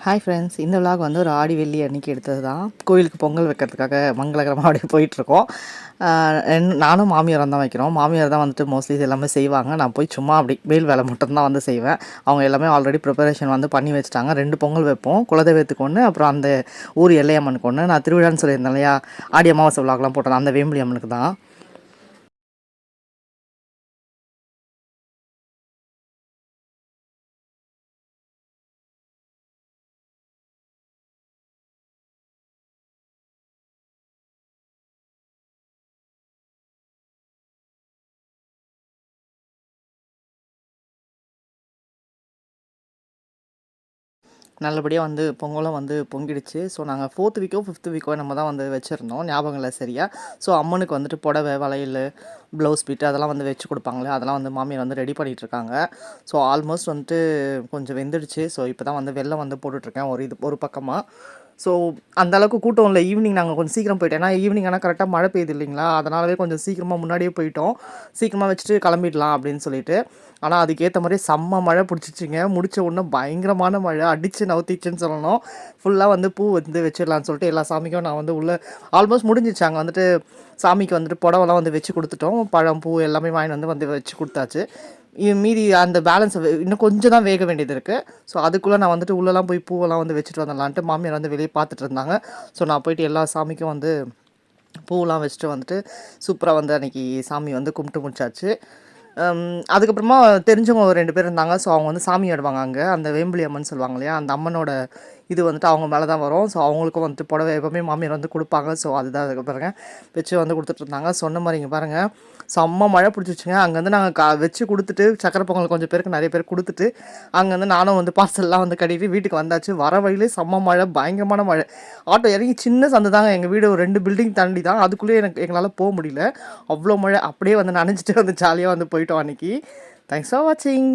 Hi friends, இந்த vlog வந்து ஒரு ஆடி வெள்ளி அன்றைக்கி எடுத்தது தான். கோயிலுக்கு பொங்கல் வைக்கிறதுக்காக மங்களகரமாக அப்படியே போயிட்டுருக்கோம். நானும் மாமியாரும் தான் வைக்கிறோம். மாமியார் தான் வந்துட்டு மோஸ்ட்லி இது எல்லாமே செய்வாங்க. நான் போய் சும்மா அப்படி மேல் வேலை மட்டும்தான் வந்து செய்வேன். அவங்க எல்லாமே ஆல்ரெடி ப்ரிப்பரேஷன் வந்து பண்ணி வச்சுட்டாங்க. 2 பொங்கல் வைப்போம். குலதெய்வத்துக்கு ஒன்று, அப்புறம் அந்த ஊர் எல்லையம்மனுக்கு ஒன்று. நான் திருவிழான்னு சொல்லியிருந்தேன் இல்லையா, ஆடி அமாவாசை விலாக்லாம் போட்டேன், அந்த வேம்புலி அம்மனுக்கு தான். நல்லபடியாக வந்து பொங்கலும் வந்து பொங்கிடுச்சு. ஸோ நாங்கள் 4th வீக்கோ 5th வீக்கோ நம்ம தான் வந்து வச்சுருந்தோம், ஞாபகம் இல்லை சரியா. ஸோ அம்மனுக்கு வந்துட்டு புடவை, வளையல், ப்ளவுஸ் பீட்டு அதெல்லாம் வந்து வச்சு கொடுப்பாங்களே, அதெல்லாம் வந்து மாமியார் வந்து ரெடி பண்ணிகிட்ருக்காங்க. ஸோ ஆல்மோஸ்ட் வந்துட்டு கொஞ்சம் வெந்துடுச்சு. ஸோ இப்போ தான் வந்து வெல்லம் வந்து போட்டுட்ருக்கேன் ஒரு பக்கமாக. ஸோ அந்தளவுக்கு கூட்டம் இல்லை. ஈவினிங் நாங்கள் கொஞ்சம் சீக்கிரம் போயிட்டோம். ஏன்னா ஈவினிங் ஆனால் கரெக்டாக மழை பெய்யுது இல்லைங்களா, அதனாலவே கொஞ்சம் சீக்கிரமாக முன்னாடியே போயிட்டோம். சீக்கிரமாக வச்சுட்டு கிளம்பிடலாம் அப்படின்னு சொல்லிட்டு. ஆனால் அதுக்கேற்ற மாதிரி செம்ம மழை பிடிச்சிச்சிங்க. முடித்த உடனே பயங்கரமான மழை அடித்து நவுத்திச்சுன்னு சொல்லணும். ஃபுல்லாக வந்து பூ வந்து வச்சிடலான்னு சொல்லிட்டு எல்லா சாமிக்கும் நான் வந்து உள்ளே ஆல்மோஸ்ட் முடிஞ்சிச்சு. அங்கே வந்துட்டு சாமிக்கு வந்துட்டு புடவெல்லாம் வந்து வச்சு கொடுத்துட்டோம். பழம், பூ எல்லாமே வாங்கிட்டு வந்து வச்சு கொடுத்தாச்சு. மீதி அந்த பேலன்ஸ் இன்னும் கொஞ்சம் தான் வேக வேண்டியது இருக்குது. ஸோ அதுக்குள்ளே நான் வந்துட்டு உள்ளெல்லாம் போய் பூவெல்லாம் வந்து வச்சுட்டு வந்துடலான்ட்டு மாமியார் வந்து வெளியே பார்த்துட்டு இருந்தாங்க. ஸோ நான் போயிட்டு எல்லா சாமிக்கும் வந்து பூவெலாம் வச்சுட்டு வந்துட்டு சூப்பராக வந்து அன்றைக்கி சாமி வந்து கும்பிட்டு முடிச்சாச்சு. அதுக்கப்புறமா தெரிஞ்சவங்க ஒரு 2 பேர் இருந்தாங்க. ஸோ அவங்க வந்து சாமி ஆடுவாங்க அங்கே. அந்த வேம்புலி அம்மன் சொல்லுவாங்க இல்லையா, அந்த அம்மனோட இது வந்துட்டு அவங்க மேலே தான் வரும். ஸோ அவங்களுக்கும் வந்துட்டு புடவை எப்போவுமே மாமியார் வந்து கொடுப்பாங்க. ஸோ அதுதான் அதுக்கு பாருங்க வச்சு வந்து கொடுத்துட்ருந்தாங்க. சொன்ன மாதிரி இங்கே பாருங்கள் செம்ம மழை பிடிச்சிச்சுங்க. அங்கேருந்து நாங்கள் வச்சு கொடுத்துட்டு சக்கரை பொங்கல் கொஞ்சம் பேருக்கு நிறைய பேர் கொடுத்துட்டு அங்கேருந்து நானும் வந்து பார்சல்லாம் வந்து கட்டிட்டு வீட்டுக்கு வந்தாச்சு. வர வழியிலே செம்ம மழை, பயங்கரமான மழை. ஆட்டோ இறங்கி சின்ன சந்து தாங்க, எங்கள் வீடு ஒரு 2 பில்டிங் தாண்டி தான். அதுக்குள்ளேயே எங்களால் போக முடியல, அவ்வளோ மழை. அப்படியே வந்து நனைஞ்சிட்டு வந்து ஜாலியாக வந்து போயிட்டோம் அன்றைக்கி. தேங்க்ஸ் ஃபார் வாட்சிங்.